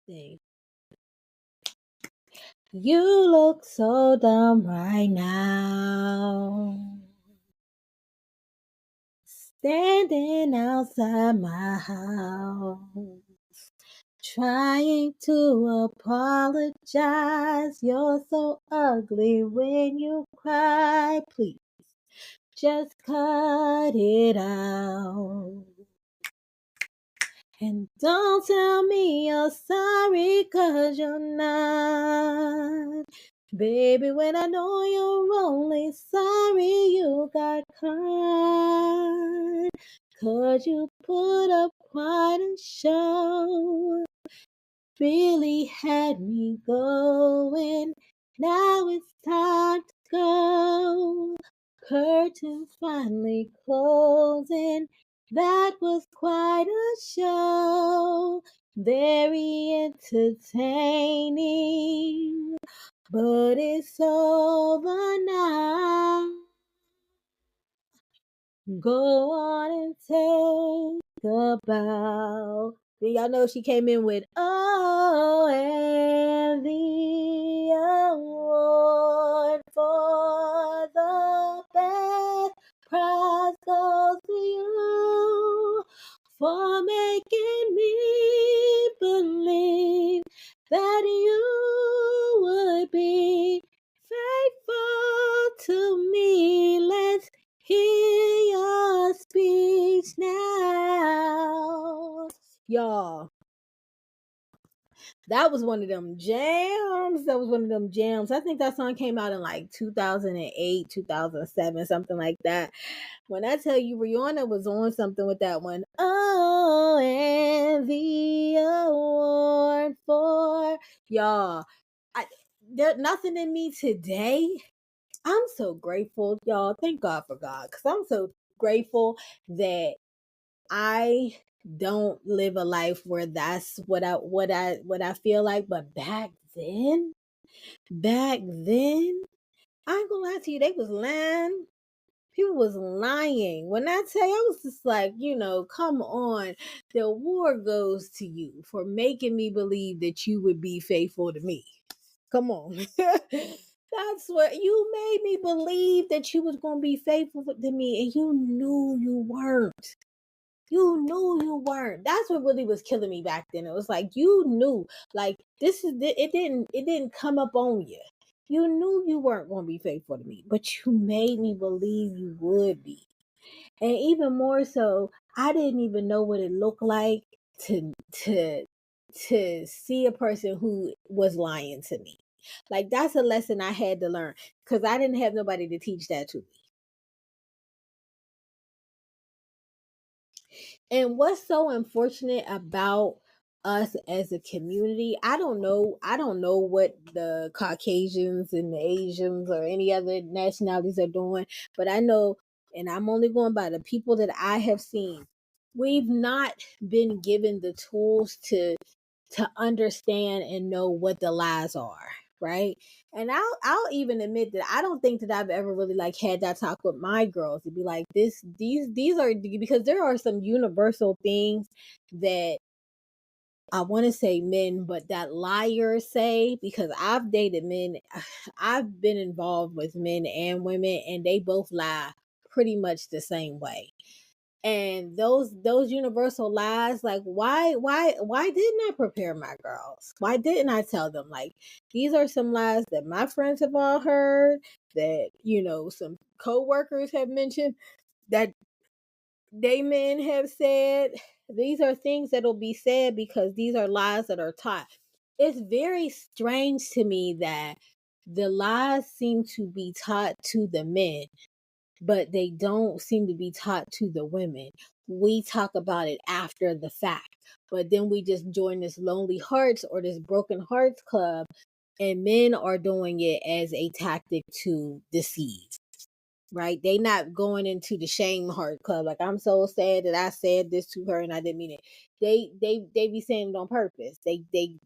thing. You look so dumb right now. Standing outside my house. Trying to apologize. You're so ugly when you cry. Please just cut it out. And don't tell me you're sorry, 'cause you're not. Baby, when I know you're only sorry you got caught. 'Cause you put up quite a show. Really had me going. Now it's time to go. Curtains finally closing. That was quite a show. Very entertaining. But it's over now. Go on and take a bow. Then y'all know she came in with oh, and the award for the best prize goes to you for making me believe that you would be faithful to me. Let's hear your speech now. Y'all, that was one of them jams. I think that song came out in like 2008, 2007, something like that. When I tell you Rihanna was on something with that one. Oh, and the award for y'all. There's nothing in me today. I'm so grateful, y'all. Thank God for God, because I'm so grateful that I don't live a life where that's what I feel like. But back then, I ain't gonna lie to you, they was lying. People was lying. When I tell you, I was just like, come on. The award goes to you for making me believe that you would be faithful to me. Come on. That's what you made me believe, that you was going to be faithful to me, and you knew you weren't. You knew you weren't. That's what really was killing me back then. It was like you knew, like it didn't come up on you. You knew you weren't going to be faithful to me, but you made me believe you would be. And even more so, I didn't even know what it looked like to to to see a person who was lying to me. Like that's a lesson I had to learn, because I didn't have nobody to teach that to me. And what's so unfortunate about us as a community, I don't know what the Caucasians and the Asians or any other nationalities are doing, but I know, and I'm only going by the people that I have seen, we've not been given the tools to understand and know what the lies are, right? And I'll even admit that I don't think that I've ever really like had that talk with my girls to be like these are, because there are some universal things that I want to say men, but that liars say, because I've dated men, I've been involved with men and women, and they both lie pretty much the same way. And those universal lies, like why didn't I prepare my girls? Why didn't I tell them, like, these are some lies that my friends have all heard, that some co-workers have mentioned, that they men have said. These are things that'll be said because these are lies that are taught. It's very strange to me that the lies seem to be taught to the men, but they don't seem to be taught to the women. We talk about it after the fact, but then we just join this Lonely Hearts or this Broken Hearts Club, and men are doing it as a tactic to deceive. Right? They not going into the shame heart club. Like, I'm so sad that I said this to her and I didn't mean it. They be saying it on purpose. They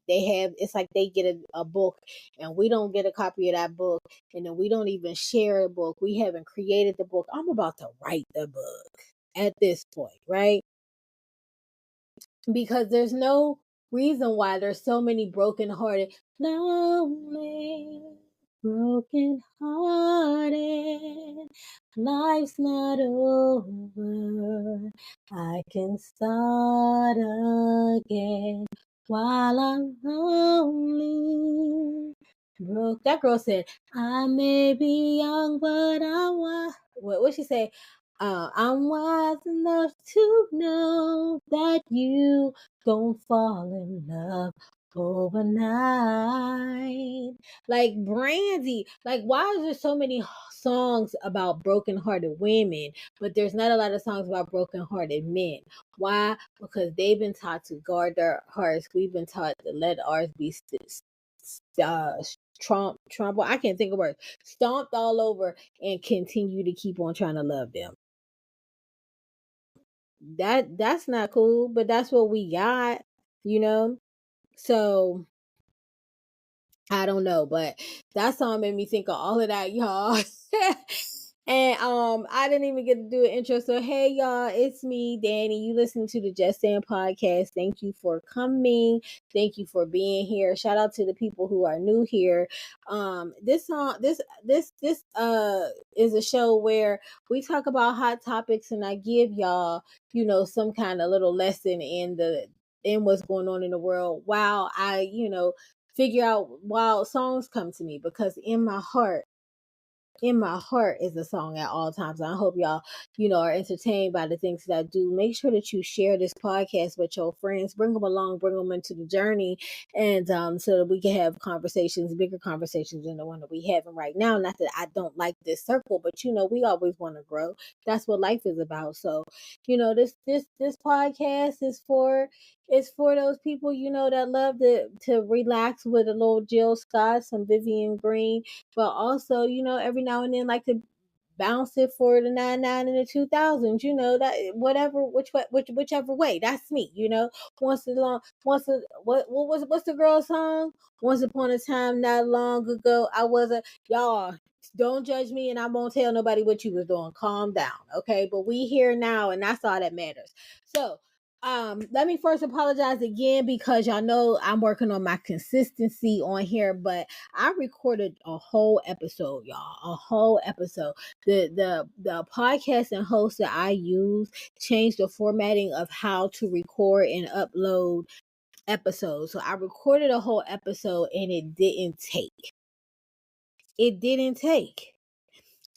have, it's like they get a book and we don't get a copy of that book, and then we don't even share a book. We haven't created the book. I'm about to write the book at this point, right? Because there's no reason why there's so many broken-hearted, lonely, broken-hearted. Life's not over. I can start again while I'm lonely. Broke. That girl said, "I may be young, but I'm wise." What she say? I'm wise enough to know that you don't fall in love overnight. Like Brandy, like why is there so many songs about broken-hearted women, but there's not a lot of songs about broken-hearted men? Why? Because they've been taught to guard their hearts. We've been taught to let ours be uh, trample. I can't think of words. Stomped all over and continue to keep on trying to love them. That's not cool, but that's what we got, you know. So I don't know, but that song made me think of all of that, y'all. And I didn't even get to do an intro. So hey y'all, it's me, Danny. You listen to the JusSayin podcast. Thank you for coming. Thank you for being here. Shout out to the people who are new here. This song, this is a show where we talk about hot topics and I give y'all, some kind of little lesson in what's going on in the world while I, figure out while songs come to me, because in my heart is a song at all times. I hope y'all, are entertained by the things that I do. Make sure that you share this podcast with your friends. Bring them along, bring them into the journey, and so that we can have conversations, bigger conversations than the one that we having right now. Not that I don't like this circle, but we always want to grow. That's what life is about. So, this podcast is for those people, that love to relax with a little Jill Scott, some Vivian Green, but also, every now and then like to bounce it for the 99 and the 2000s, that whatever, whichever way. That's me, what's the girl song? Once upon a time, not long ago, I was a y'all. Don't judge me, and I won't tell nobody what you was doing. Calm down, okay? But we here now, and that's all that matters. So, let me first apologize again because y'all know I'm working on my consistency on here, but I recorded a whole episode, y'all, a whole episode. The podcast and host that I use changed the formatting of how to record and upload episodes. So I recorded a whole episode and it didn't take.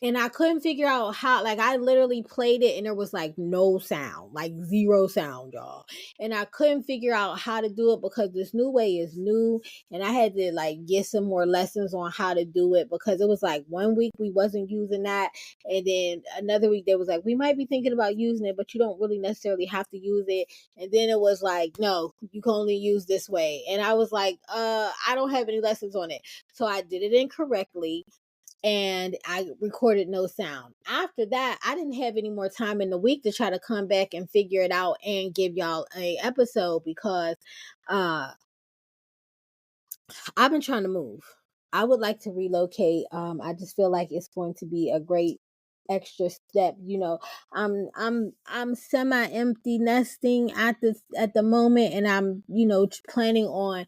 And I couldn't figure out how, like, I literally played it and there was like no sound, like zero sound, y'all. And I couldn't figure out how to do it because this new way is new. And I had to like get some more lessons on how to do it, because it was like 1 week we wasn't using that. And then another week they was like, we might be thinking about using it, but you don't really necessarily have to use it. And then it was like, no, you can only use this way. And I was like, I don't have any lessons on it. So I did it incorrectly and I recorded no sound. After that, I didn't have any more time in the week to try to come back and figure it out and give y'all a episode because I've been trying to move. I would like to relocate. I just feel like it's going to be a great extra step. I'm semi empty nesting at the moment, and I'm planning on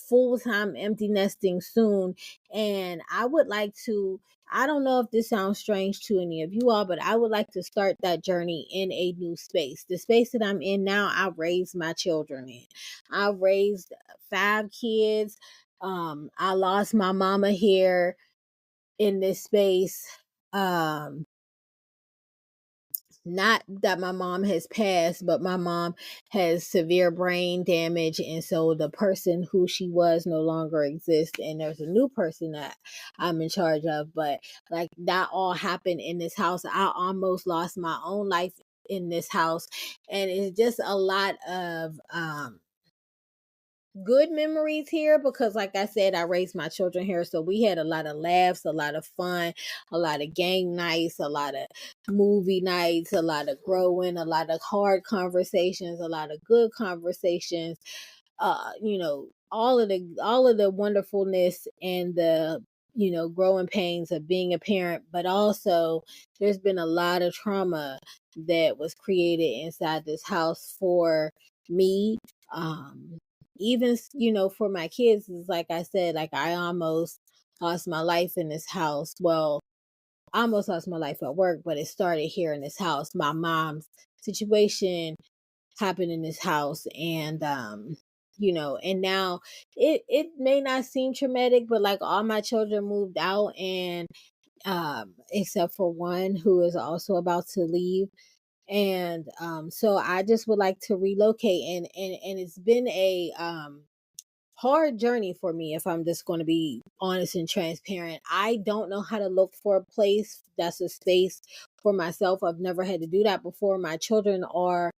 full time empty nesting soon. And I would like to. I don't know if this sounds strange to any of you all, but I would like to start that journey in a new space. The space that I'm in now, I raised my children in. I raised 5 kids. I lost my mama here in this space. Not that my mom has passed, but my mom has severe brain damage, and so the person who she was no longer exists, and there's a new person that I'm in charge of. But like that all happened in this house. I almost lost my own life in this house, and it's just a lot of good memories here because like I said, I raised my children here, so we had a lot of laughs, a lot of fun, a lot of game nights, a lot of movie nights, a lot of growing, a lot of hard conversations, a lot of good conversations, all of the wonderfulness and the growing pains of being a parent. But also there's been a lot of trauma that was created inside this house for me. even, you know, for my kids, is like I said, like I almost lost my life in this house. Well, I almost lost my life at work, but it started here in this house. My mom's situation happened in this house, and you know, and now it may not seem traumatic, but like all my children moved out, and except for one who is also about to leave. And so I just would like to relocate, and it's been a hard journey for me, if I'm just going to be honest and transparent. I don't know how to look for a place that's a space for myself. I've never had to do that before. My children are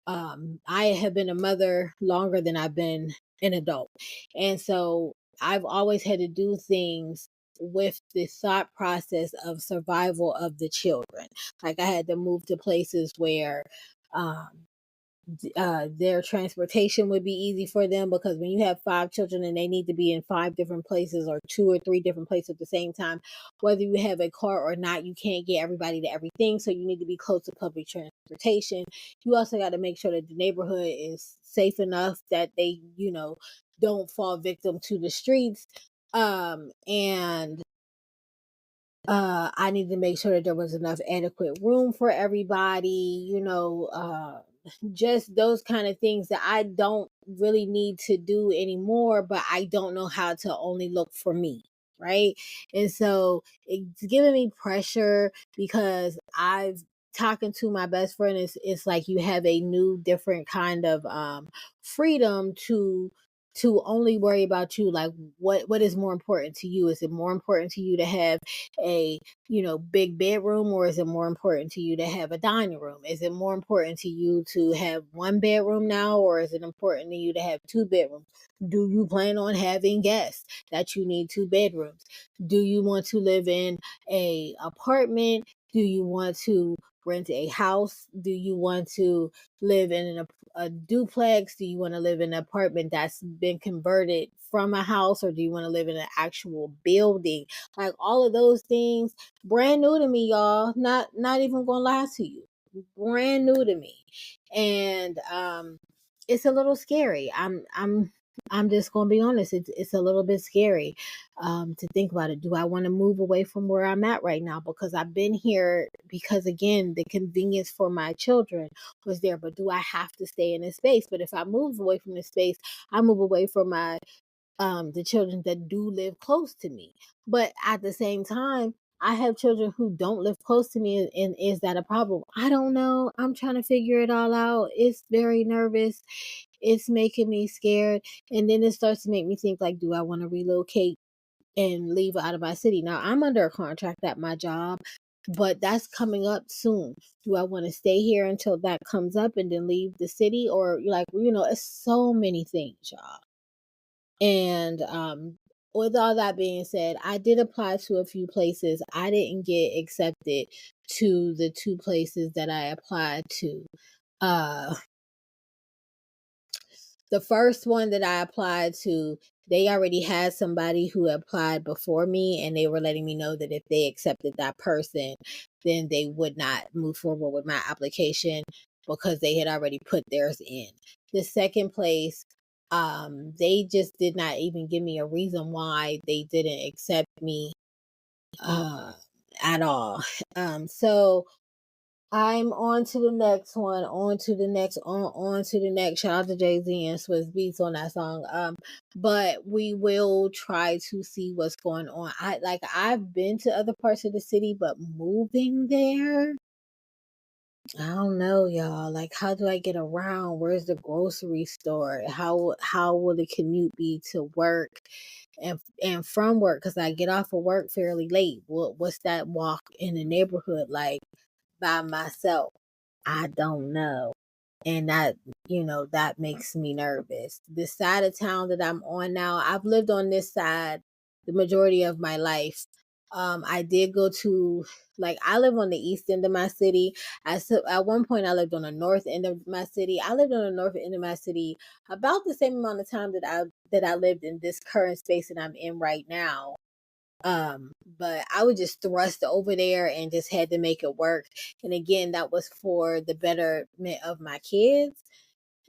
I have been a mother longer than I've been an adult. And so I've always had to do things with the thought process of survival of the children. Like I had to move to places where um their transportation would be easy for them, because when you have five children and they need to be in five different places or two or three different places at the same time, whether you have a car or not, you can't get everybody to everything. So you need to be close to public transportation. You also got to make sure that the neighborhood is safe enough that they, you know, don't fall victim to the streets. And I need to make sure that there was enough adequate room for everybody, you know, just those kind of things that I don't really need to do anymore, but I don't know how to only look for me. Right. And so it's giving me pressure, because I've talking to my best friend, it's like you have a new different kind of freedom to only worry about you. Like what is more important to you? Is it more important to you to have a, you know, big bedroom, or is it more important to you to have a dining room? Is it more important to you to have one bedroom now, or is it important to you to have two bedrooms? Do you plan on having guests that you need two bedrooms? Do you want to live in a apartment? Do you want to rent a house? Do you want to live in a duplex? Do you want to live in an apartment that's been converted from a house, or do you want to live in an actual building? Like all of those things, brand new to me, y'all. Not even gonna lie to you, brand new to me, and it's a little scary. I'm just gonna be honest. It's a little bit scary to think about it. Do I want to move away from where I'm at right now, because I've been here because, again, the convenience for my children was there, but do I have to stay in this space? But if I move away from this space, I move away from my the children that do live close to me. But at the same time, I have children who don't live close to me, and is that a problem? I don't know. I'm trying to figure it all out. It's very nervous. It's making me scared. And then it starts to make me think, like, do I want to relocate and leave out of my city? Now, I'm under a contract at my job, but that's coming up soon. Do I want to stay here until that comes up and then leave the city? Or, like, you know, it's so many things, y'all. And with all that being said, I did apply to a few places. I didn't get accepted to the two places that I applied to. Uh the first one that I applied to, they already had somebody who applied before me, and they were letting me know that if they accepted that person, then they would not move forward with my application, because they had already put theirs in. The second place, they just did not even give me a reason why they didn't accept me uh at all. So I'm on to the next one, on to the next, on to the next. Shout out to Jay-Z and Swiss Beats on that song. But we will try to see what's going on. I've been to other parts of the city, but moving there, I don't know, y'all. Like, how do I get around? Where's the grocery store? How will the commute be to work and from work? Because I get off of work fairly late. What's that walk in the neighborhood like by myself? I don't know. And that, you know, that makes me nervous. The side of town that I'm on now, I've lived on this side the majority of my life. I did go to, like, I live on the east end of my city. At one point I lived on the north end of my city. I lived on the north end of my city about the same amount of time that I lived in this current space that I'm in right now. But I was just thrust over there and just had to make it work. And again, that was for the betterment of my kids.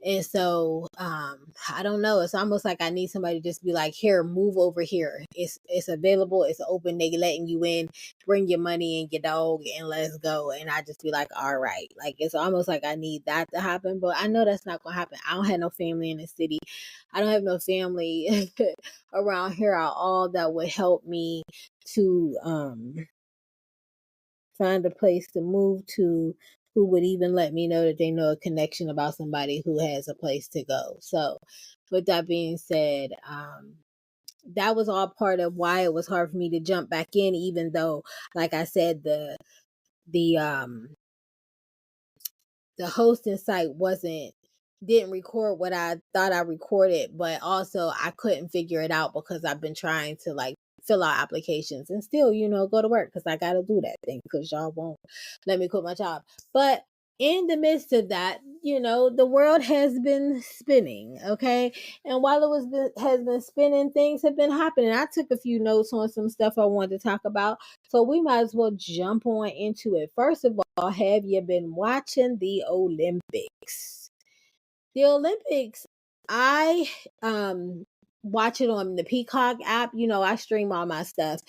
And so I don't know. It's almost like I need somebody to just be like, here, move over here. It's available, it's open, they letting you in, bring your money and your dog and let's go. And I just be like, all right. Like it's almost like I need that to happen. But I know that's not gonna happen. I don't have no family in the city. I don't have no family around here at all that would help me to find a place to move to, who would even let me know that they know a connection about somebody who has a place to go. So with that being said, that was all part of why it was hard for me to jump back in, even though, like I said, the the hosting site didn't record what I thought I recorded, but also I couldn't figure it out because I've been trying to like fill out applications and still, go to work because I got to do that thing because y'all won't let me quit my job. But in the midst of that, the world has been spinning, okay? And while has been spinning, things have been happening. I took a few notes on some stuff I wanted to talk about, so we might as well jump on into it. First of all, have you been watching the Olympics? The Olympics, I watch it on the Peacock app. I stream all my stuff.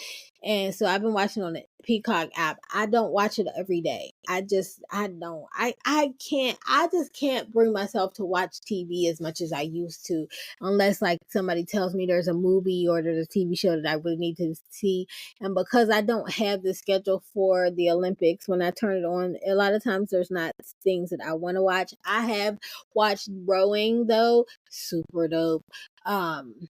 And so I've been watching on the Peacock app. I don't watch it every day. I don't. I just can't bring myself to watch TV as much as I used to, unless like somebody tells me there's a movie or there's a TV show that I really need to see. And because I don't have the schedule for the Olympics, when I turn it on, a lot of times there's not things that I want to watch. I have watched rowing though, super dope. And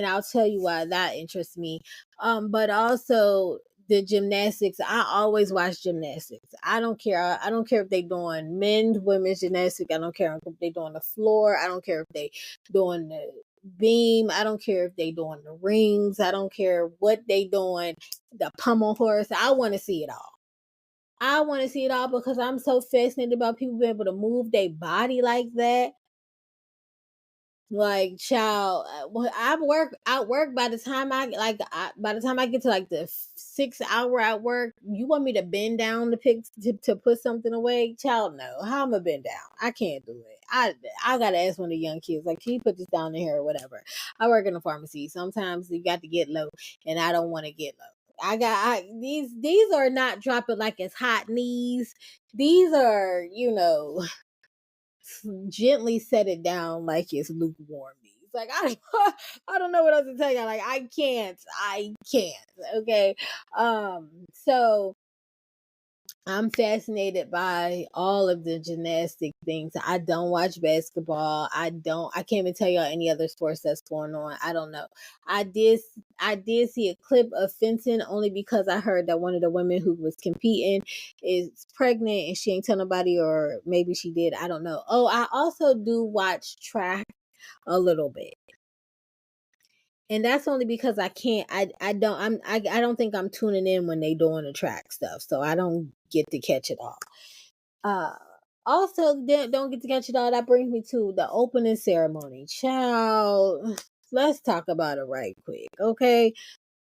I'll tell you why that interests me. But also the gymnastics. I always watch gymnastics. I don't care. I don't care if they doing men's, women's gymnastics. I don't care if they doing the floor. I don't care if they doing the beam. I don't care if they doing the rings. I don't care what they doing. The pommel horse. I want to see it all. I want to see it all because I'm so fascinated about people being able to move their body like that. Like, child, I work by the time by the time I get to like the 6 hour at work, you want me to bend down to to put something away? Child, no. How am I bend down? I can't do it. I gotta ask one of the young kids, like, can you put this down in here or whatever? I work in a pharmacy. Sometimes you got to get low, and I don't want to get low. These are not dropping like it's hot knees. These are, gently set it down like it's lukewarm. It's like I don't know what else to tell you. Like I can't. Okay. So I'm fascinated by all of the gymnastic things. I don't watch basketball. I can't even tell y'all any other sports that's going on. I don't know. I did see a clip of fencing only because I heard that one of the women who was competing is pregnant and she ain't tell nobody, or maybe she did. I don't know. Oh, I also do watch track a little bit. And that's only because I can't I don't think I'm tuning in when they doing the track stuff. So I don't get to catch it all. Uh Also don't get to catch it all. That brings me to the opening ceremony. Child, let's talk about it right quick. Okay.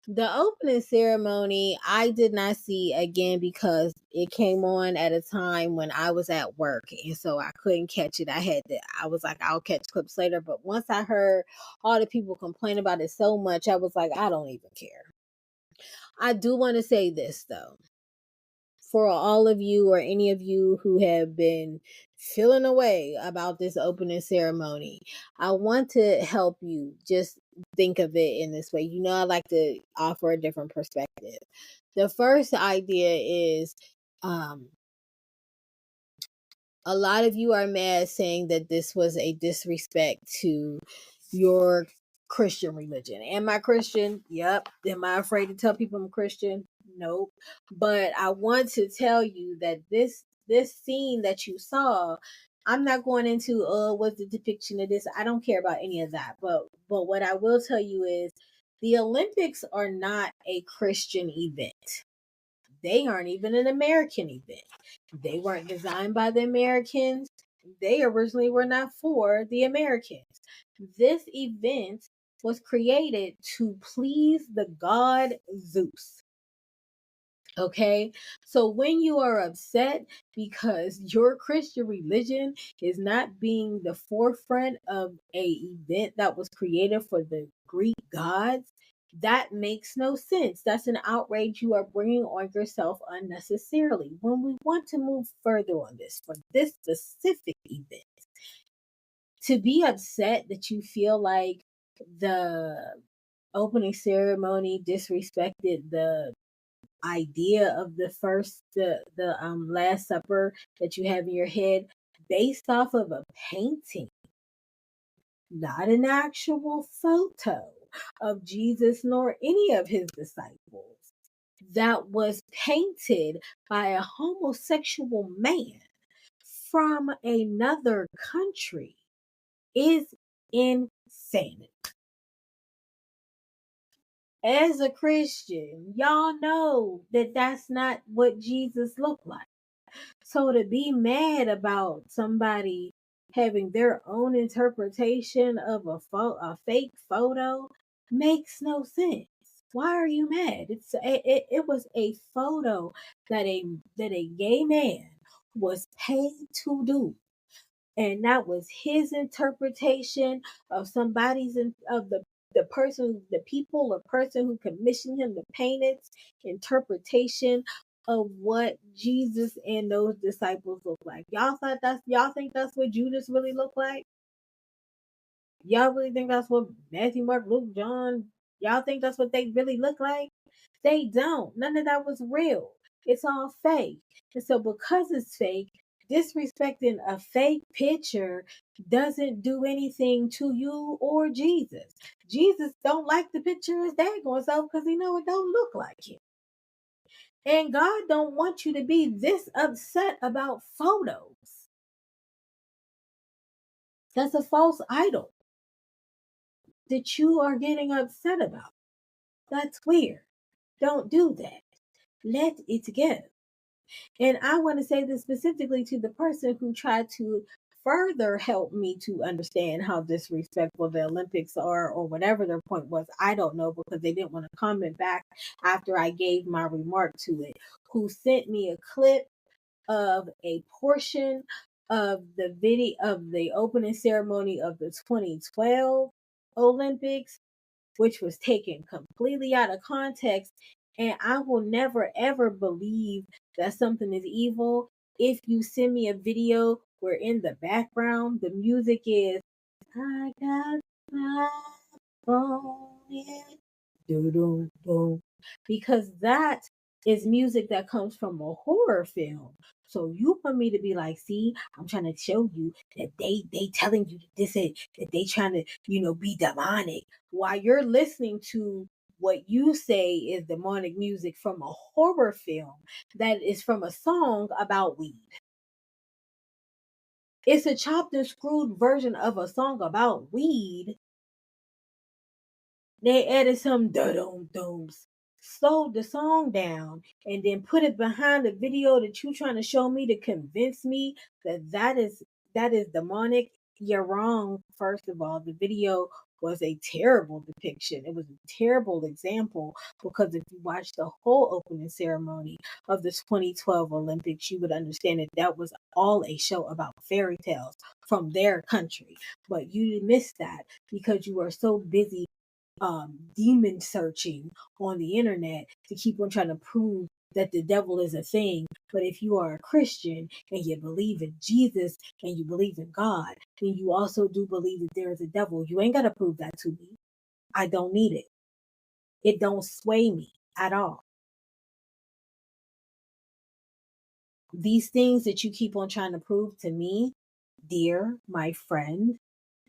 The opening ceremony, I did not see again because it came on at a time when I was at work, and so I couldn't catch it. I was like, I'll catch clips later. But once I heard all the people complain about it so much, I was like, I don't even care. I do want to say this though. For all of you or any of you who have been feeling away about this opening ceremony, I want to help you just think of it in this way. I like to offer a different perspective. The first idea is um, a lot of you are mad saying that this was a disrespect to your Christian religion. Am I Christian? Yep. Am I afraid to tell people I'm Christian? Nope. But I want to tell you that this scene that you saw, I'm not going into what's the depiction of this. I don't care about any of that. But what I will tell you is the Olympics are not a Christian event. They aren't even an American event. They weren't designed by the Americans. They originally were not for the Americans. This event was created to please the god Zeus. Okay, so when you are upset because your Christian religion is not being the forefront of a event that was created for the Greek gods, that makes no sense. That's an outrage you are bringing on yourself unnecessarily. When we want to move further on this for this specific event, to be upset that you feel like the opening ceremony disrespected the idea of the last supper that you have in your head based off of a painting, not an actual photo of Jesus nor any of his disciples, that was painted by a homosexual man from another country, is insane. As a Christian, y'all know that that's not what Jesus looked like. So to be mad about somebody having their own interpretation of a fake photo makes no sense. Why are you mad? It was a photo that a gay man was paid to do, and that was his interpretation of of the person, the people or person who commissioned him to paint it, interpretation of what Jesus and those disciples look like. Y'all think that's what Judas really looked like? Y'all really think that's what Matthew, Mark, Luke, John, y'all think that's what they really look like? They don't. None of that was real. It's all fake. And so because it's fake, disrespecting a fake picture doesn't do anything to you or Jesus. Jesus don't like the picture his dad going self because he know it don't look like him. And God don't want you to be this upset about photos. That's a false idol that you are getting upset about. That's weird. Don't do that. Let it go. And I want to say this specifically to the person who tried to further help me to understand how disrespectful the Olympics are, or whatever their point was. I don't know, because they didn't want to comment back after I gave my remark to it. Who sent me a clip of a portion of the video of the opening ceremony of the 2012 Olympics, which was taken completely out of context. And I will never ever believe that something is evil if you send me a video where in the background the music is I got my phone in, doo doo, because that is music that comes from a horror film. So you want me to be like, see, I'm trying to show you that they telling you this is that they trying to, be demonic, while you're listening to what you say is demonic music from a horror film that is from a song about weed. It's a chopped and screwed version of a song about weed. They added some da-dum-dums, slowed the song down, and then put it behind the video that you trying to show me to convince me that is demonic. You're wrong. First of all, the video was a terrible depiction. It was a terrible example, because if you watch the whole opening ceremony of the 2012 Olympics, you would understand that that was all a show about fairy tales from their country. But you missed that because you were so busy demon searching on the internet to keep on trying to prove that the devil is a thing. But if you are a Christian and you believe in Jesus and you believe in God, then you also do believe that there is a devil. You ain't got to prove that to me. I don't need it. It don't sway me at all. These things that you keep on trying to prove to me, dear my friend,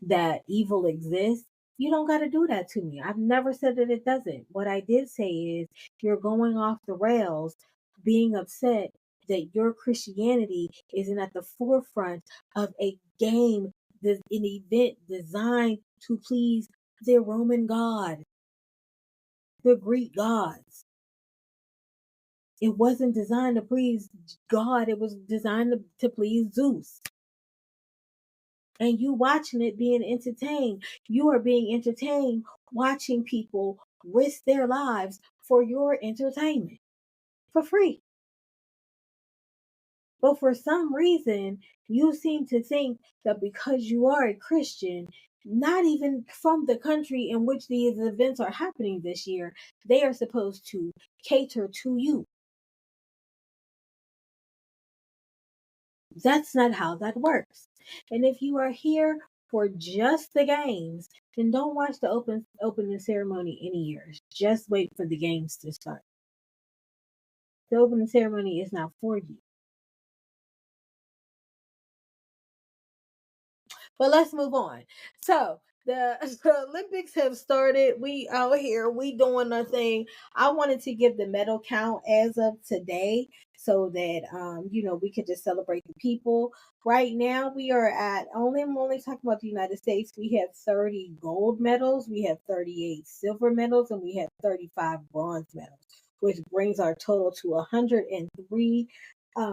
that evil exists, you don't got to do that to me. I've never said that it doesn't. What I did say is you're going off the rails, being upset that your Christianity isn't at the forefront of a game, an event designed to please the Roman god, the Greek gods. It wasn't designed to please God, it was designed to please Zeus. And you watching it being entertained. You are being entertained watching people risk their lives for your entertainment. for free. But for some reason, you seem to think that because you are a Christian, not even from the country in which these events are happening this year, they are supposed to cater to you. That's not how that works. And if you are here for just the games, then don't watch the opening ceremony any years. Just wait for the games to start. The opening ceremony is not for you. But let's move on. So the, the Olympics have started. We out here, we doing our thing. I wanted to give the medal count as of today so that we could just celebrate the people. Right now we are at I'm only talking about the United States. We have 30 gold medals, we have 38 silver medals, and we have 35 bronze medals, which brings our total to 103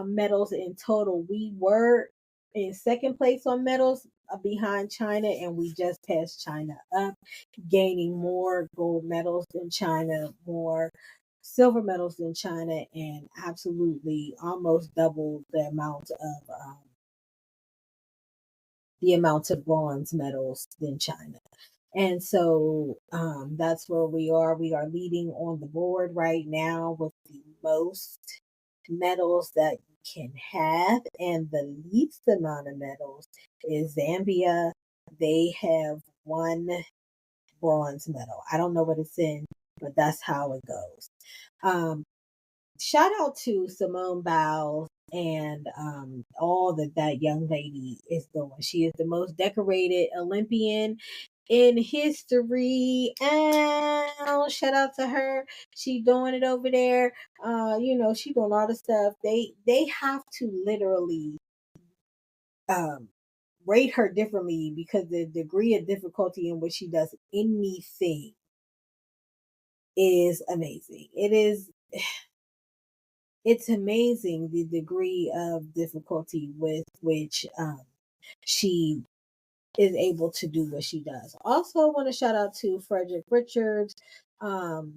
medals in total. We were in second place on medals behind China, and we just passed China up, gaining more gold medals than China, more silver medals than China, and absolutely almost double the amount of bronze medals than China. And so that's where we are. We are leading on the board right now with the most medals that you can have, and the least amount of medals is Zambia. They have one bronze medal. I don't know what it's in, but that's how it goes. Um, Shout out to Simone Biles and all that young lady is doing. She is the most decorated Olympian in history. And shout out to her. She doing it over there. She doing all the stuff. They have to literally um rate her differently because the degree of difficulty in which she does anything is amazing. It's amazing the degree of difficulty with which she is able to do what she does. Also, want to shout out to Frederick Richards.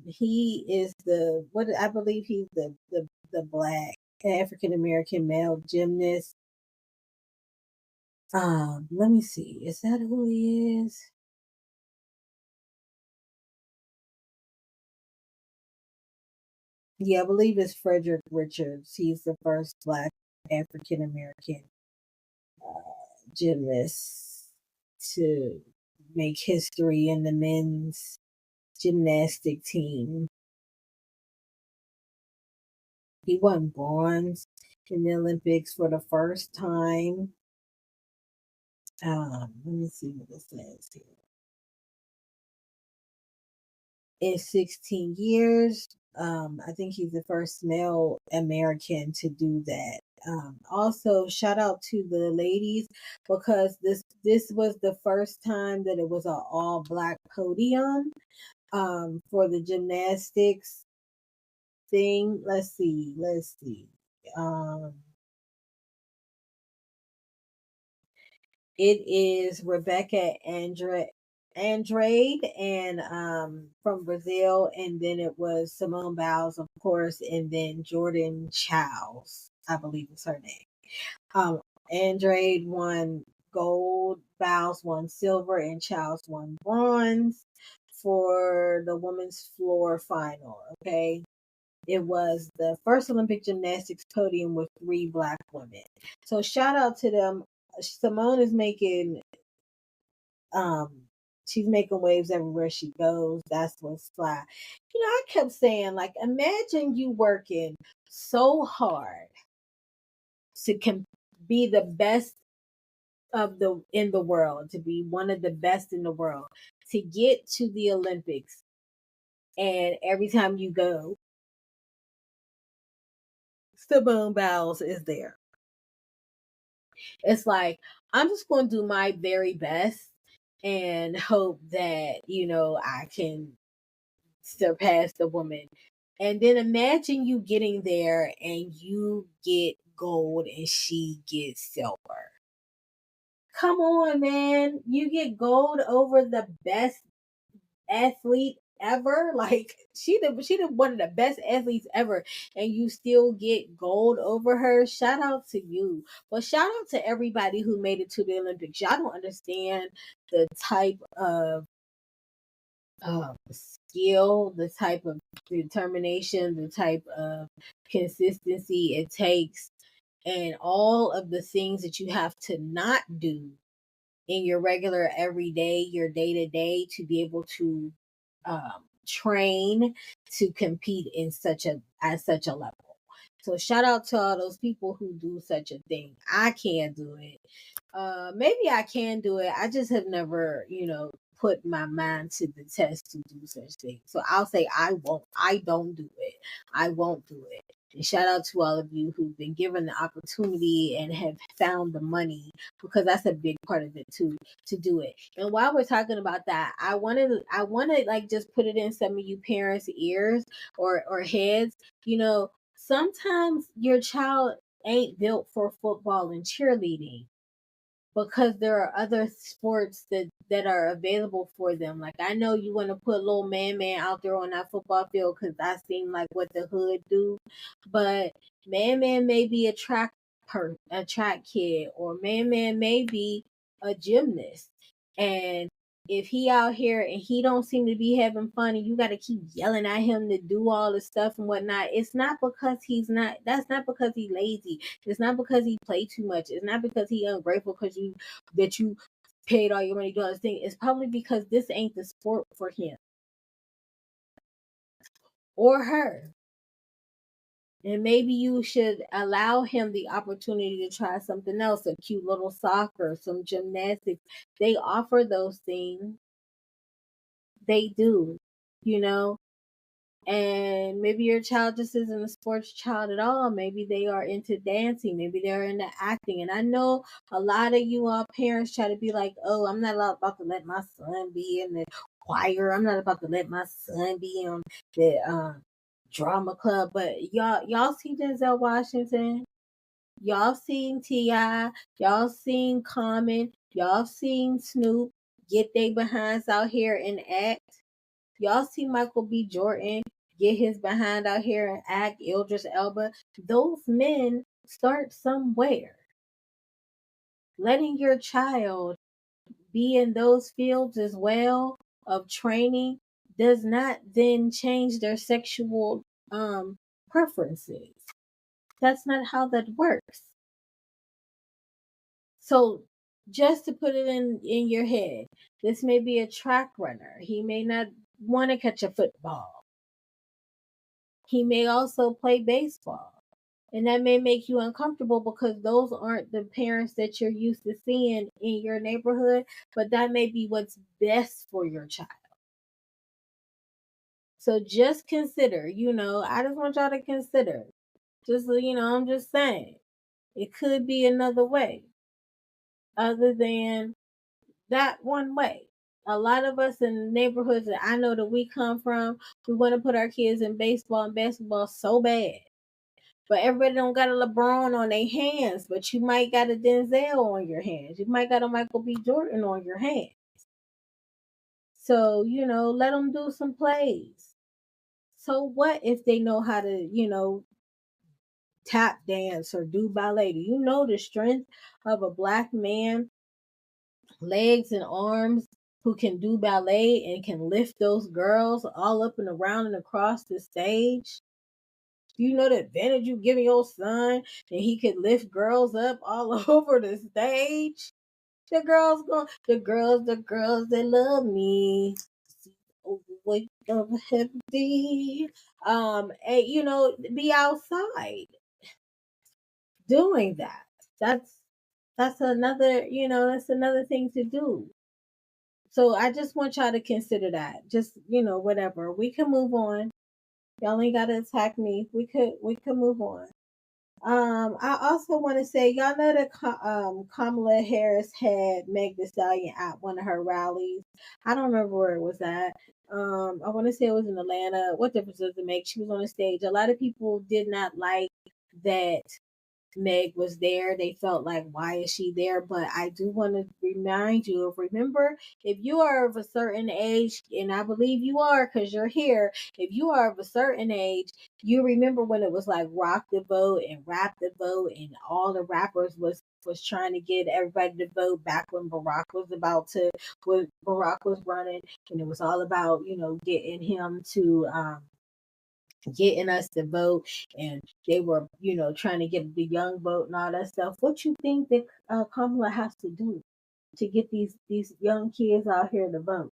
He is I believe he's the black African American male gymnast. Let me see. Is that who he is? Yeah, I believe it's Frederick Richards. He's the first black African American gymnast to make history in the men's gymnastic team. He won bronze in the Olympics for the first time. Let me see what it says here. In 16 years, I think he's the first male American to do that. Also, shout out to the ladies because this was the first time that it was an all black podium for the gymnastics thing. Let's see. Um, it is Rebecca Andrade and from Brazil, and then it was Simone Biles, of course, and then Jordan Childs, I believe is her name. Andrade won gold, Biles won silver, and Childs won bronze for the women's floor final. Okay. It was the first Olympic gymnastics podium with 3 black women. So shout out to them. Simone is um she's making waves everywhere she goes. That's what's fly. I kept saying, like, imagine you working so hard to be the best in the world, to be one of the best in the world, to get to the Olympics, and every time you go, Simone Biles is there. It's like, I'm just going to do my very best and hope that, I can surpass the woman. And then imagine you getting there and you get gold and she gets silver. Come on, man. You get gold over the best athlete ever. Like she the one of the best athletes ever, and you still get gold over her. Shout out to you. But shout out to everybody who made it to the Olympics. Y'all don't understand the type of skill, the type of determination, the type of consistency it takes, and all of the things that you have to not do in your regular everyday, your day to day, to be able to train to compete in such a at such a level. So shout out to all those people who do such a thing. I can't do it. Maybe I can do it. I just have never, put my mind to the test to do such things. So I'll say I won't. I don't do it. I won't do it. And shout out to all of you who've been given the opportunity and have found the money, because that's a big part of it too, to do it. And while we're talking about that, I wanna like just put it in some of you parents' ears or heads. Sometimes your child ain't built for football and cheerleading, because there are other sports that are available for them. Like, I know you want to put little man out there on that football field because I seem like what the hood do, but man may be a track kid, or man may be a gymnast, and if he out here and he don't seem to be having fun, and you got to keep yelling at him to do all the stuff and whatnot, it's not because he's not. That's not because he's lazy. It's not because he played too much. It's not because he ungrateful because you paid all your money to do this thing. It's probably because this ain't the sport for him or her. And maybe you should allow him the opportunity to try something else, a cute little soccer, some gymnastics. They offer those things. They do, you know. And maybe your child just isn't a sports child at all. Maybe they are into dancing. Maybe they're into acting. And I know a lot of you all parents try to be like, oh, I'm not about to let my son be in the choir. I'm not about to let my son be on the drama club. But y'all see Denzel Washington. Y'all seen T.I. Y'all seen Common. Y'all seen Snoop get they behinds out here and act. Y'all see Michael B. Jordan get his behind out here and act, Idris Elba. Those men start somewhere. Letting your child be in those fields as well of training does not then change their sexual preferences. That's not how that works. So just to put it in your head, this may be a track runner. He may not want to catch a football. He may also play baseball. And that may make you uncomfortable because those aren't the parents that you're used to seeing in your neighborhood, but that may be what's best for your child. So just consider, I just want y'all to consider. I'm just saying, it could be another way other than that one way. A lot of us in the neighborhoods that I know that we come from, we want to put our kids in baseball and basketball so bad. But everybody don't got a LeBron on their hands, but you might got a Denzel on your hands. You might got a Michael B. Jordan on your hands. So, let them do some plays. So what if they know how to, tap dance or do ballet? Do you know the strength of a black man, legs and arms, who can do ballet and can lift those girls all up and around and across the stage? You know the advantage you giving your son, and he could lift girls up all over the stage. The girls that love me. Overweight of heavy. And be outside doing that. That's another thing to do. So I just want y'all to consider that. Just, whatever. We can move on. Y'all ain't gotta attack me. We could move on. I also want to say, y'all know that Kamala Harris had Meg the Stallion at one of her rallies. I don't remember where it was at. I want to say it was in Atlanta. What difference does it make? She was on the stage. A lot of people did not like that Meg was there. They felt like, why is she there? But I do want to remind you of, remember, if you are of a certain age, and I believe you are because you're here, if you are of a certain age, you remember when it was like rock the vote and rap the vote, and all the rappers was trying to get everybody to vote back when Barack was running, and it was all about, getting him to getting us to vote, and they were, trying to get the young vote and all that stuff. What you think that Kamala has to do to get these young kids out here to vote?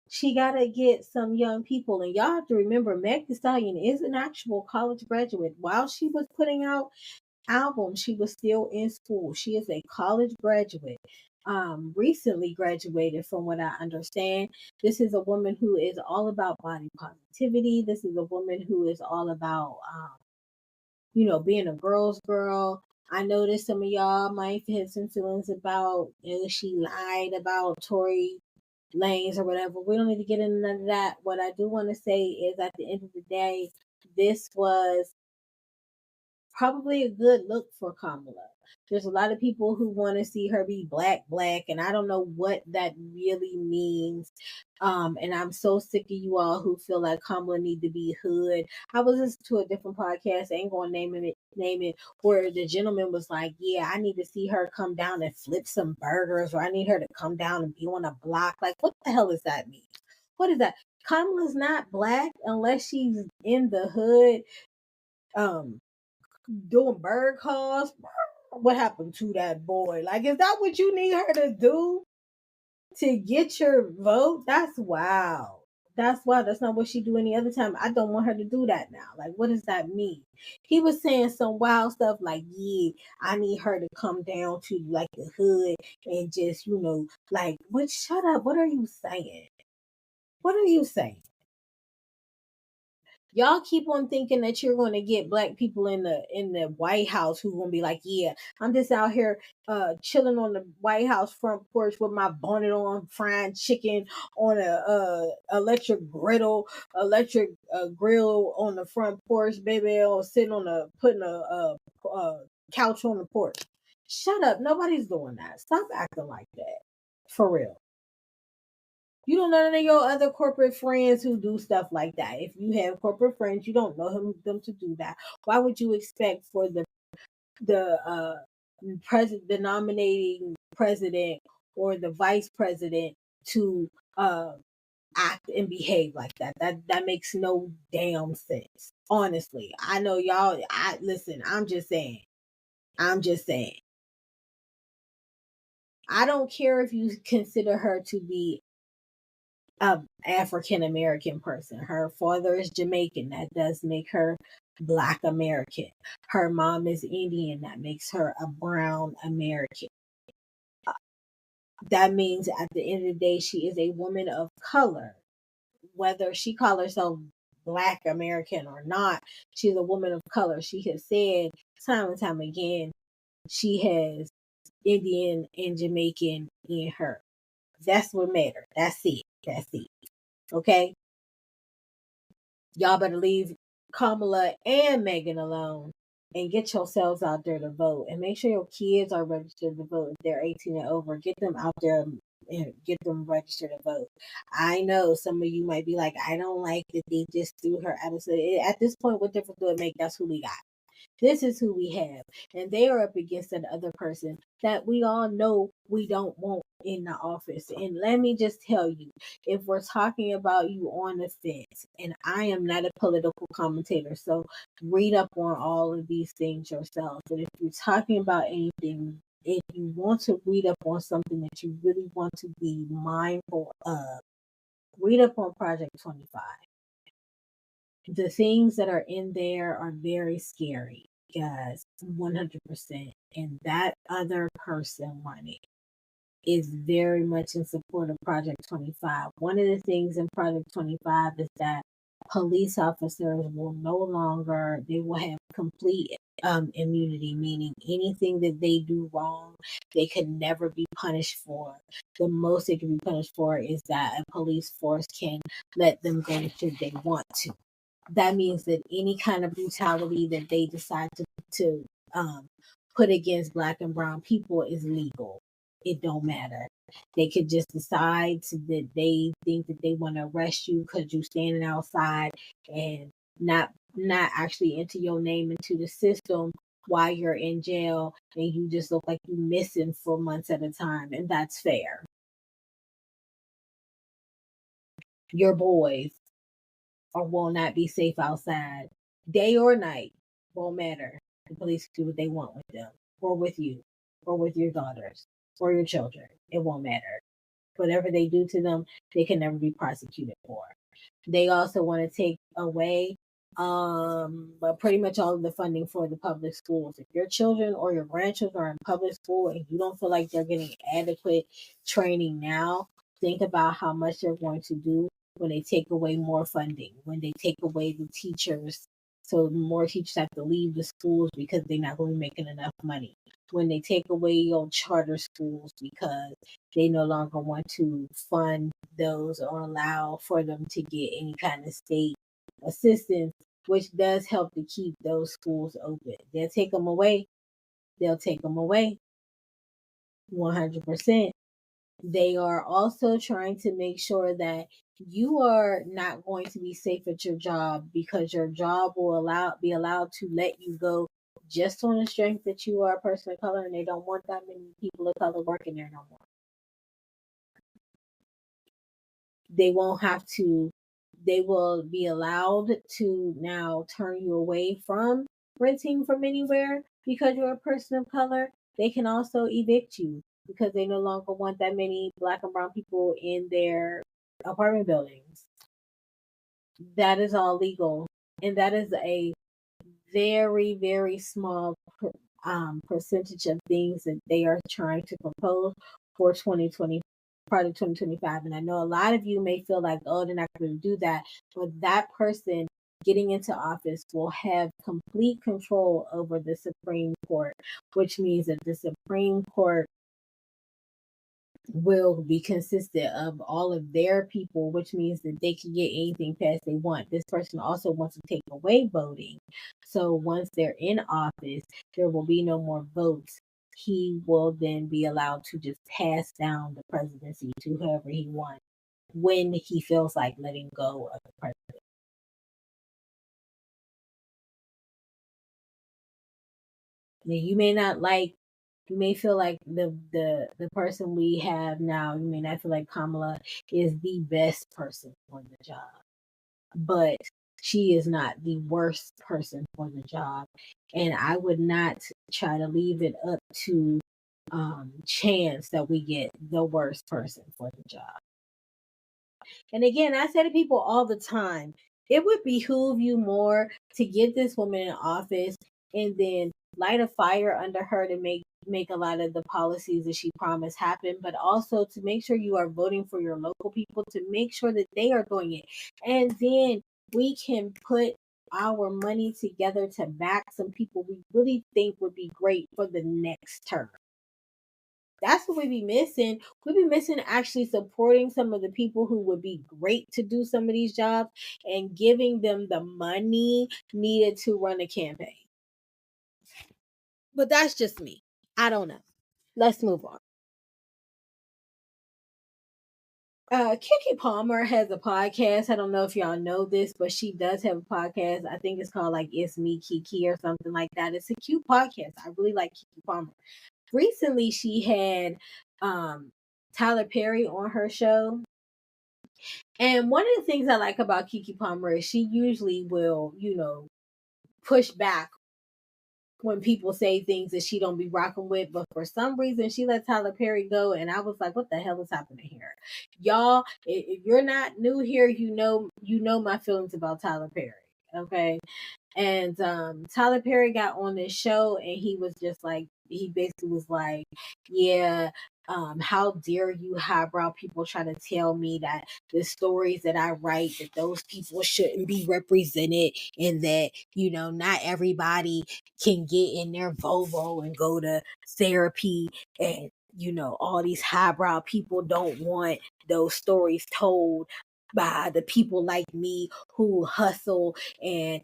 She gotta get some young people, and y'all have to remember, Meg Thee Stallion is an actual college graduate. While she was putting out album, she was still in school. She is a college graduate. Recently graduated, from what I understand. This is a woman who is all about body positivity. This is a woman who is all about, being a girl's girl. I noticed some of y'all might have some feelings about, she lied about Tory Lanez or whatever. We don't need to get into none of that. What I do want to say is, at the end of the day, this was probably a good look for Kamala. There's a lot of people who want to see her be black, and I don't know what that really means. And I'm so sick of you all who feel like Kamala need to be hood. I was listening to a different podcast, I ain't gonna name it, where the gentleman was like, yeah, I need to see her come down and flip some burgers, or I need her to come down and be on a block. Like, what the hell does that mean? What is that? Kamala's not black unless she's in the hood. Doing bird calls. What happened to that boy? Like, is that what you need her to do to get your vote? That's wow. That's wow. That's not what she do any other time. I don't want her to do that now. Like, what does that mean? He was saying some wild stuff like, yeah, I need her to come down to like the hood and just, like, what? Shut up. What are you saying? What are you saying? Y'all keep on thinking that you're going to get black people in the White House who going to be like, yeah, I'm just out here chilling on the White House front porch with my bonnet on, frying chicken on a electric grill on the front porch, baby, or sitting on putting a couch on the porch. Shut up. Nobody's doing that. Stop acting like that. For real. You don't know none of your other corporate friends who do stuff like that. If you have corporate friends, you don't know them to do that. Why would you expect for the nominating president or the vice president to act and behave like that? That makes no damn sense. Honestly, I know y'all. Listen. I'm just saying. I don't care if you consider her to be a African American person. Her father is Jamaican. That does make her Black American. Her mom is Indian. That makes her a brown American. That means at the end of the day, she is a woman of color. Whether she calls herself Black American or not, she's a woman of color. She has said time and time again, she has Indian and Jamaican in her. That's what matters. That's it. Okay? Y'all better leave Kamala and Megan alone and get yourselves out there to vote. And make sure your kids are registered to vote if they're 18 and over. Get them out there and get them registered to vote. I know some of you might be like, I don't like that they just threw her out of at this point, what difference do it make? That's who we got. This is who we have. And they are up against that other person that we all know we don't want in the office. And let me just tell you, if we're talking about you on the fence, and I am not a political commentator, so read up on all of these things yourself. But if you're talking about anything, if you want to read up on something that you really want to be mindful of, read up on Project 25. The things that are in there are very scary, guys, 100%. And that other person running is very much in support of Project 25. One of the things in Project 25 is that police officers will no longer, they will have complete immunity, meaning anything that they do wrong, they could never be punished for. The most they can be punished for is that a police force can let them go should they want to. that means that any kind of brutality that they decide to put against Black and brown people is legal. It don't matter. They could just decide that they think that they want to arrest you because you standing outside and not actually enter your name into the system while you're in jail, and you just look like you missing for months at a time, and that's fair. Your boys or will not be safe outside, day or night, won't matter. The police do what they want with them, or with you, or with your daughters, or your children. It won't matter. Whatever they do to them, they can never be prosecuted for. They also want to take away but pretty much all of the funding for the public schools. If your children or your grandchildren are in public school and you don't feel like they're getting adequate training now, think about how much they're going to do when they take away more funding, when they take away the teachers. So more teachers have to leave the schools because they're not going to be making enough money. When they take away your charter schools because they no longer want to fund those or allow for them to get any kind of state assistance, which does help to keep those schools open. They'll take them away. They'll take them away 100%. They are also trying to make sure that you are not going to be safe at your job because your job will be allowed to let you go just on the strength that you are a person of color, and they don't want that many people of color working there no more. They won't have to, they will be allowed to now turn you away from renting from anywhere because you're a person of color. They can also evict you because they no longer want that many Black and brown people in their apartment buildings. That is all legal. And that is a very, very small percentage of things that they are trying to propose for 2020, part of 2025. And I know a lot of you may feel like, oh, they're not going to do that. But that person getting into office will have complete control over the Supreme Court, which means that the Supreme Court will be consistent of all of their people, which means that they can get anything passed they want. This person also wants to take away voting. So once they're in office, there will be no more votes. He will then be allowed to just pass down the presidency to whoever he wants when he feels like letting go of the president. Now, you may feel like the person we have now, you may not feel like Kamala is the best person for the job, but she is not the worst person for the job. And I would not try to leave it up to chance that we get the worst person for the job. And again, I say to people all the time, it would behoove you more to get this woman in office and then light a fire under her to make a lot of the policies that she promised happen, but also to make sure you are voting for your local people to make sure that they are doing it. And then we can put our money together to back some people we really think would be great for the next term. That's what we be missing. We be missing actually supporting some of the people who would be great to do some of these jobs and giving them the money needed to run a campaign. But that's just me. I don't know. Let's move on. Kiki Palmer has a podcast. I don't know if y'all know this, but she does have a podcast. I think it's called like It's Me Kiki or something like that. It's a cute podcast. I really like Kiki Palmer. Recently she had Tyler Perry on her show. And one of the things I like about Kiki Palmer is she usually will, push back when people say things that she don't be rocking with. But for some reason, she let Tyler Perry go, and I was like, "What the hell is happening here, y'all? If you're not new here, you know my feelings about Tyler Perry, okay?" And Tyler Perry got on this show and he was just like, he basically was like, yeah, how dare you highbrow people try to tell me that the stories that I write, that those people shouldn't be represented, and that, not everybody can get in their Volvo and go to therapy, and all these highbrow people don't want those stories told. by the people like me who hustle and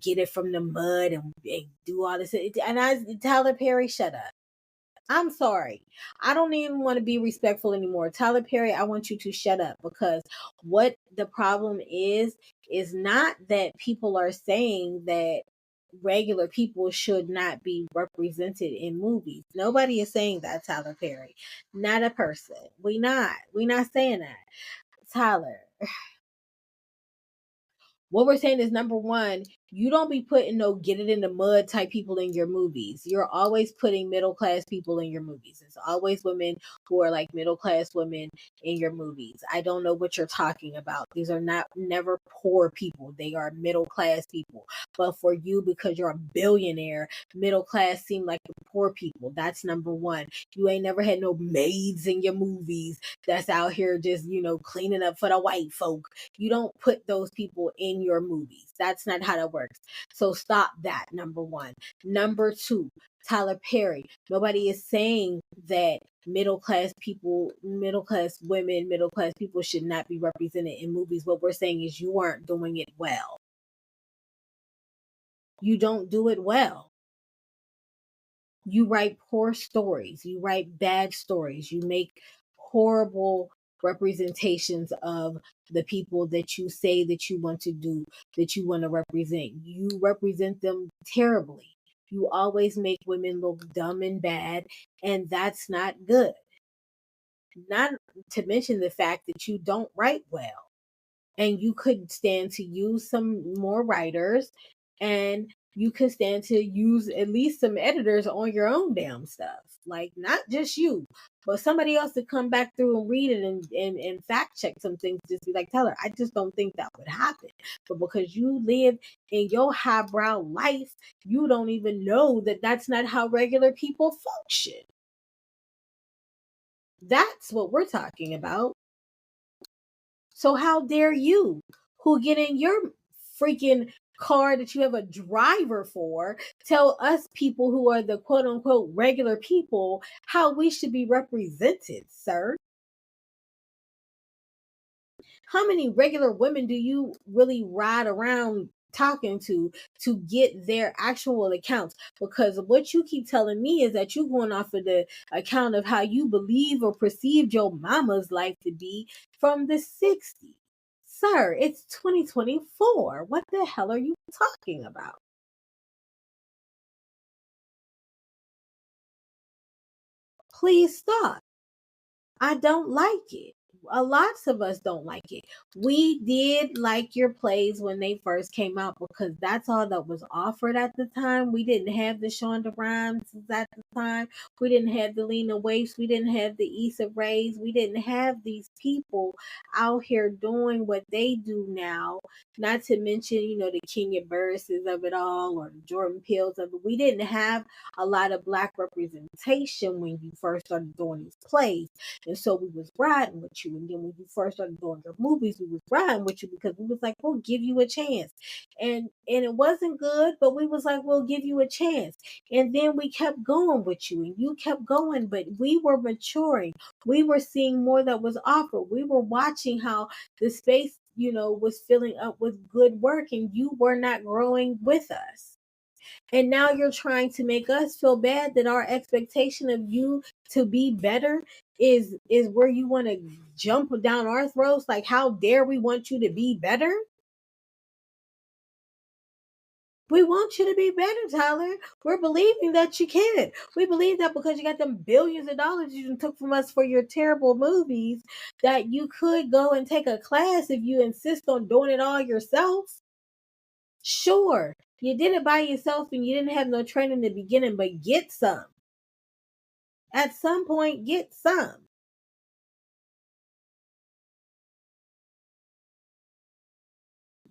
get it from the mud and do all this. And Tyler Perry, shut up. I'm sorry. I don't even want to be respectful anymore. Tyler Perry, I want you to shut up, because what the problem is not that people are saying that regular people should not be represented in movies. Nobody is saying that, Tyler Perry. Not a person. We not. We not saying that. Tyler, what we're saying is, number one, you don't be putting no get it in the mud type people in your movies. You're always putting middle class people in your movies. It's always women who are like middle class women in your movies. I don't know what you're talking about. These are not never poor people. They are middle class people. But for you, because you're a billionaire, middle class seem like the poor people. That's number one. You ain't never had no maids in your movies that's out here just, cleaning up for the white folk. You don't put those people in your movies. That's not how that works. So stop that, number one. Number two, Tyler Perry. Nobody is saying that middle class people, middle class women, middle class people should not be represented in movies. What we're saying is you aren't doing it well. You don't do it well. You write poor stories. You write bad stories. You make horrible representations of the people that you say that you want to do, that you want to represent. You represent them terribly. You always make women look dumb and bad, and that's not good. Not to mention the fact that you don't write well, and you could stand to use some more writers, and you could stand to use at least some editors on your own damn stuff. Like, not just you, but somebody else to come back through and read it and fact check some things. Just be like, Taylor, I just don't think that would happen. But because you live in your highbrow life, you don't even know that that's not how regular people function. That's what we're talking about. So how dare you, who get in your freaking car that you have a driver for, tell us people who are the quote unquote regular people how we should be represented, sir? How many regular women do you really ride around talking to get their actual accounts? Because what you keep telling me is that you're going off of the account of how you believe or perceived your mama's life to be from the 60s. Sir, it's 2024. What the hell are you talking about? Please stop. I don't like it. Lots of us don't like it. We did like your plays when they first came out because that's all that was offered at the time. We didn't have the Shonda Rhimes at the time. We didn't have the Lena Waithe. We didn't have the Issa Raes. We didn't have these people out here doing what they do now. Not to mention, the Kenya Burris's of it all, or the Jordan Peele's of it. We didn't have a lot of Black representation when you first started doing these plays. And so we was riding with you. And then when you first started doing your movies, we was riding with you because we was like, we'll give you a chance. And it wasn't good, but we was like, we'll give you a chance. And then we kept going with you and you kept going, but we were maturing. We were seeing more that was offered. We were watching how the space, was filling up with good work, and you were not growing with us. And now you're trying to make us feel bad that our expectation of you to be better is where you want to jump down our throats. Like, how dare we want you to be better? We want you to be better, Tyler. We're believing that you can. We believe that because you got them billions of dollars you took from us for your terrible movies, that you could go and take a class if you insist on doing it all yourself. Sure, you did it by yourself and you didn't have no training in the beginning, but get some. At some point, get some.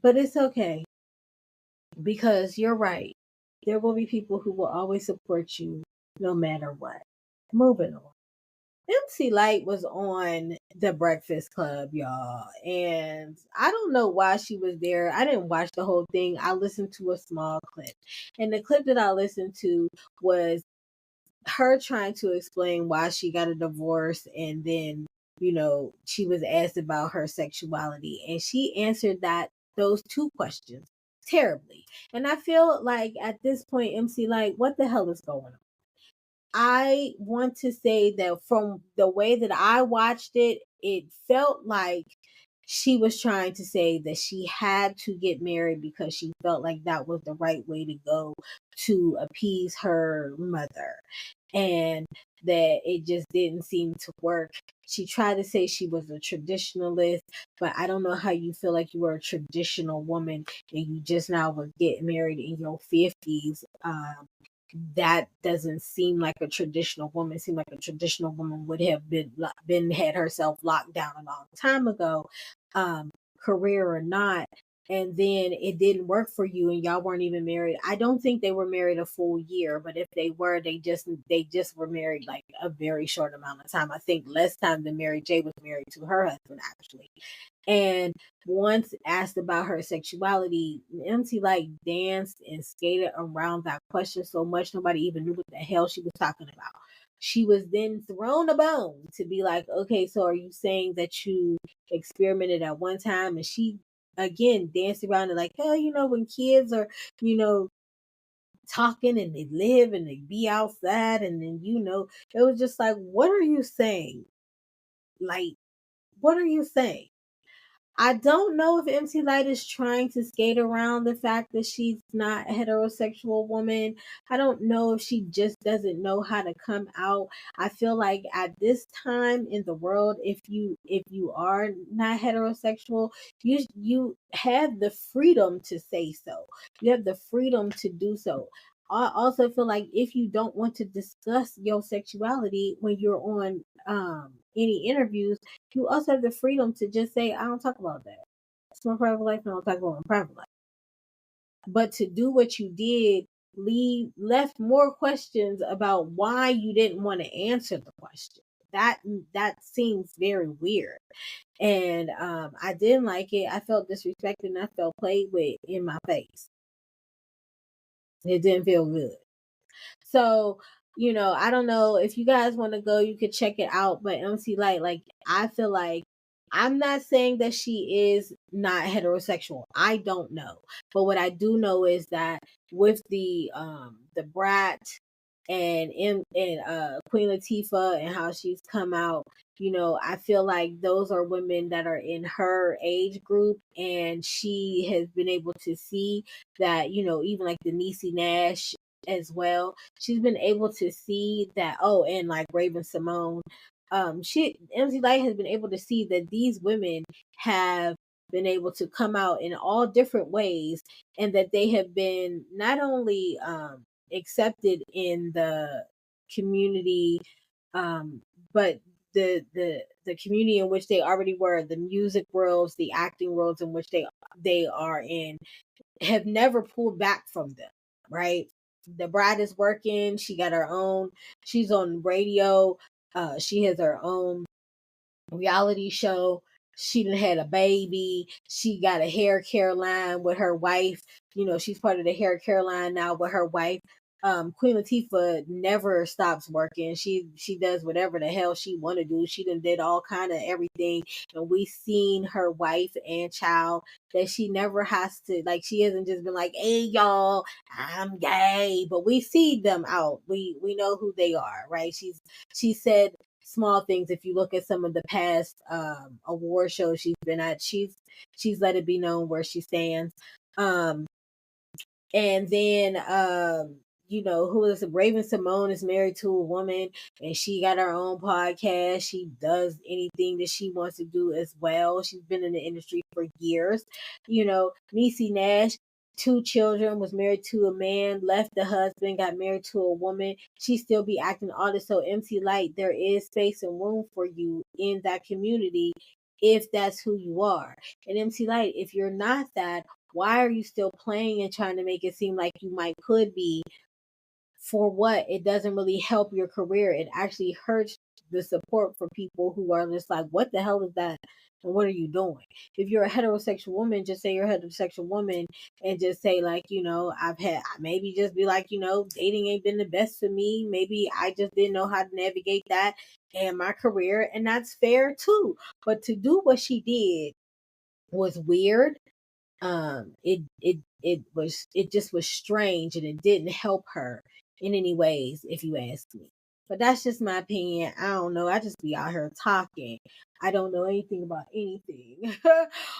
But it's okay, because you're right. There will be people who will always support you no matter what. Moving on. MC Lyte was on The Breakfast Club, y'all. And I don't know why she was there. I didn't watch the whole thing. I listened to a small clip. And the clip that I listened to was her trying to explain why she got a divorce, and then she was asked about her sexuality, and she answered those two questions terribly. And I feel like at this point, MC, like, what the hell is going on? I want to say that from the way that I watched it, it felt like she was trying to say that she had to get married because she felt like that was the right way to go to appease her mother. And that it just didn't seem to work. She tried to say she was a traditionalist, but I don't know how you feel like you were a traditional woman and you just now were getting married in your 50s. That doesn't seem like a traditional woman. It seemed like a traditional woman would have been had herself locked down a long time ago, um, career or not. And then it didn't work for you, and y'all weren't even married. I don't think they were married a full year, but if they were, they just were married like a very short amount of time. I think less time than Mary J was married to her husband, actually. And once asked about her sexuality, MC like danced and skated around that question so much nobody even knew what the hell she was talking about. She was then thrown a bone to be like, okay, so are you saying that you experimented at one time? And she again danced around it like, hell, when kids are, you know, talking and they live and they be outside, and then it was just like, what are you saying? Like, what are you saying? I don't know if MC Lyte is trying to skate around the fact that she's not a heterosexual woman. I don't know if she just doesn't know how to come out. I feel like at this time in the world, if you are not heterosexual, you have the freedom to say so. You have the freedom to do so. I also feel like if you don't want to discuss your sexuality when you're on any interviews, you also have the freedom to just say, I don't talk about that. It's my private life and I don't talk about my private life. But to do what you did, left more questions about why you didn't want to answer the question. That seems very weird. And I didn't like it. I felt disrespected and I felt played with in my face. It didn't feel good. So, I don't know if you guys want to go, you could check it out. But MC Light, like, I feel like I'm not saying that she is not heterosexual. I don't know. But what I do know is that with the brat and Queen Latifah and how she's come out, I feel like those are women that are in her age group, and she has been able to see that, even like the Niecy Nash as well. She's been able to see that, and like Raven Simone, she MC Light has been able to see that these women have been able to come out in all different ways, and that they have been not only accepted in the community, um, but the community in which they already were, the music worlds, the acting worlds in which they are in, have never pulled back from them, right? The bride is working, she got her own, she's on radio, she has her own reality show. She done had a baby. She got a hair care line with her wife. She's part of the hair care line now with her wife. Queen Latifah never stops working. She does whatever the hell she want to do. She done did all kind of everything, and we seen her wife and child that she never has to, like, she hasn't just been like, hey y'all, I'm gay, but we see them out. We know who they are, right? She said small things. If you look at some of the past award shows she's been at, she's let it be known where she stands. And then who is it? Raven Simone is married to a woman, and she got her own podcast. She does anything that she wants to do as well. She's been in the industry for years. Niecy Nash, 2 children, was married to a man, left the husband, got married to a woman. She still be acting all this. So MC Light, there is space and room for you in that community if that's who you are. And MC Light, if you're not that, why are you still playing and trying to make it seem like you could be? For what? It doesn't really help your career. It actually hurts the support for people who are just like, what the hell is that? And what are you doing? If you're a heterosexual woman, just say you're a heterosexual woman and just say, like, maybe just be like, dating ain't been the best for me. Maybe I just didn't know how to navigate that in my career. And that's fair too. But to do what she did was weird. It just was strange, and it didn't help her in any ways, if you ask me. But that's just my opinion. I don't know. I just be out here talking. I don't know anything about anything.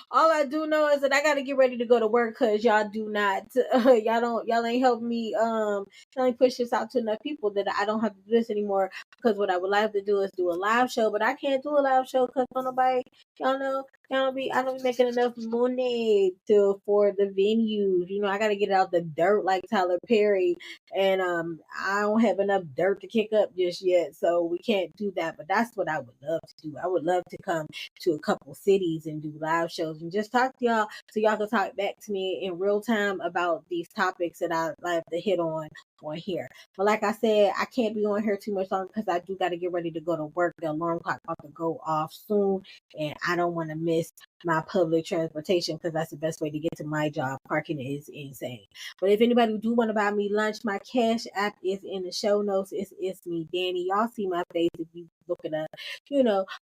All I do know is that I gotta get ready to go to work because y'all do not y'all ain't helping me y'all ain't push this out to enough people that I don't have to do this anymore, because what I would like to do is do a live show, but I can't do a live show because nobody, y'all know, I don't be making enough money for the venues. I gotta get out the dirt like Tyler Perry, and I don't have enough dirt to kick up just yet, so we can't do that. But that's what I would love to do. I would love to come to a couple cities and do live shows and just talk to y'all, so y'all can talk back to me in real time about these topics that I like to hit on here. But like I said, I can't be on here too much longer because I do got to get ready to go to work. The alarm clock about to go off soon, and I don't want to miss my public transportation because that's the best way to get to my job. Parking is insane. But if anybody do want to buy me lunch, my Cash App is in the show notes. It's me, Danny. Y'all see my face if you look it up.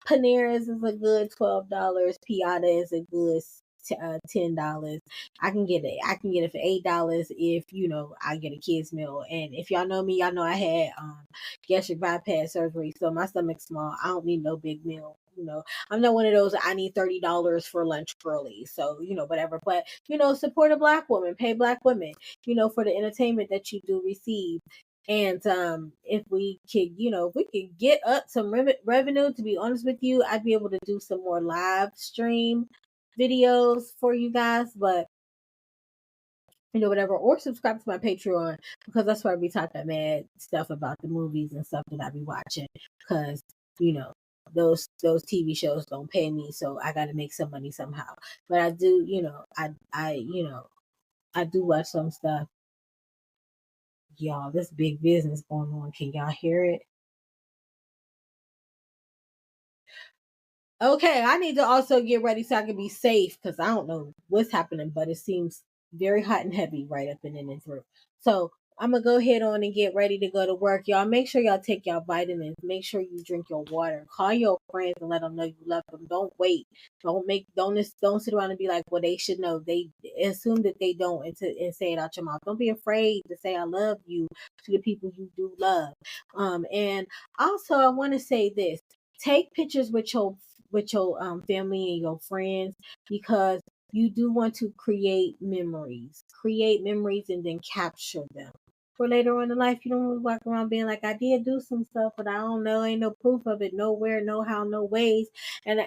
Panera's is a good $12. Piata is a good $10. I can get it for $8 if I get a kid's meal. And if y'all know me, y'all know I had gastric bypass surgery, so my stomach's small. I don't need no big meal. I'm not one of those I need $30 for lunch early. So, whatever. But, support a black woman, pay black women, for the entertainment that you do receive. And if we could, get up some revenue, to be honest with you, I'd be able to do some more live stream videos for you guys. But whatever, or subscribe to my Patreon, because that's where I be talking mad stuff about the movies and stuff that I be watching, because those TV shows don't pay me, so I got to make some money somehow. But I do, I do watch some stuff. Y'all, this big business going on. Can y'all hear it? Okay, I need to also get ready so I can be safe, because I don't know what's happening, but it seems very hot and heavy right up and in and through. So I'm gonna go ahead on and get ready to go to work. Y'all make sure y'all take y'all vitamins. Make sure you drink your water. Call your friends and let them know you love them. Don't wait. Don't sit around and be like, well, they should know. They assume that they don't, and say it out your mouth. Don't be afraid to say I love you to the people you do love. And also I want to say this: take pictures with your family and your friends, because you do want to create memories and then capture them for later on in life. You don't want to walk around being like, I did do some stuff, but I don't know, ain't no proof of it, nowhere, no how, no ways. And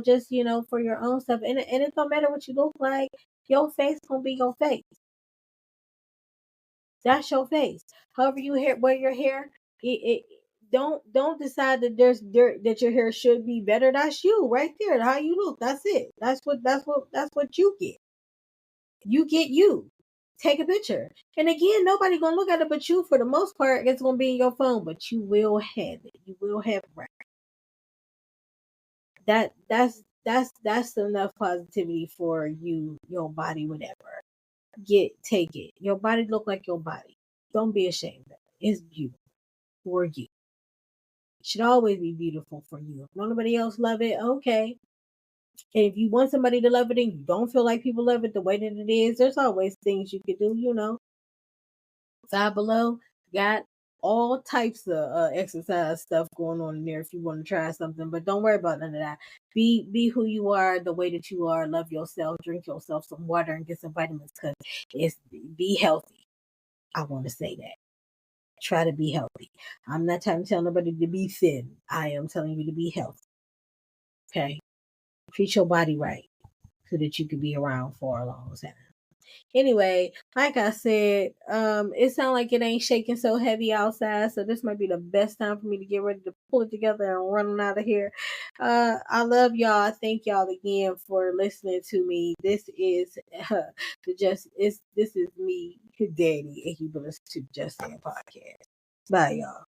just for your own stuff, and it don't matter what you look like. Your face gonna be your face. That's your face. However you wear your hair, it don't decide that there's dirt, that your hair should be better. That's you right there. How you look. That's it. That's what you get. You get you. Take a picture. And again, nobody gonna look at it but you. For the most part, it's gonna be in your phone, but you will have it. You will have it. That's enough positivity for you, your body, whatever. Take it. Your body look like your body. Don't be ashamed of it. It's beautiful for you. It should always be beautiful for you. If nobody else love it, okay. And if you want somebody to love it and you don't feel like people love it the way that it is, there's always things you could do. Five Below got all types of exercise stuff going on in there if you want to try something. But don't worry about none of that. Be who you are, the way that you are. Love yourself. Drink yourself some water and get some vitamins, because it's be healthy. I want to say that. Try to be healthy. I'm not trying to tell nobody to be thin. I am telling you to be healthy. Okay? Treat your body right so that you can be around for a long time. Anyway, like I said, it sounds like it ain't shaking so heavy outside, so this might be the best time for me to get ready to pull it together and run out of here. I love y'all. Thank y'all again for listening to me. This is this is me, Danny, and you've been listening to JusSayin podcast. Bye, y'all.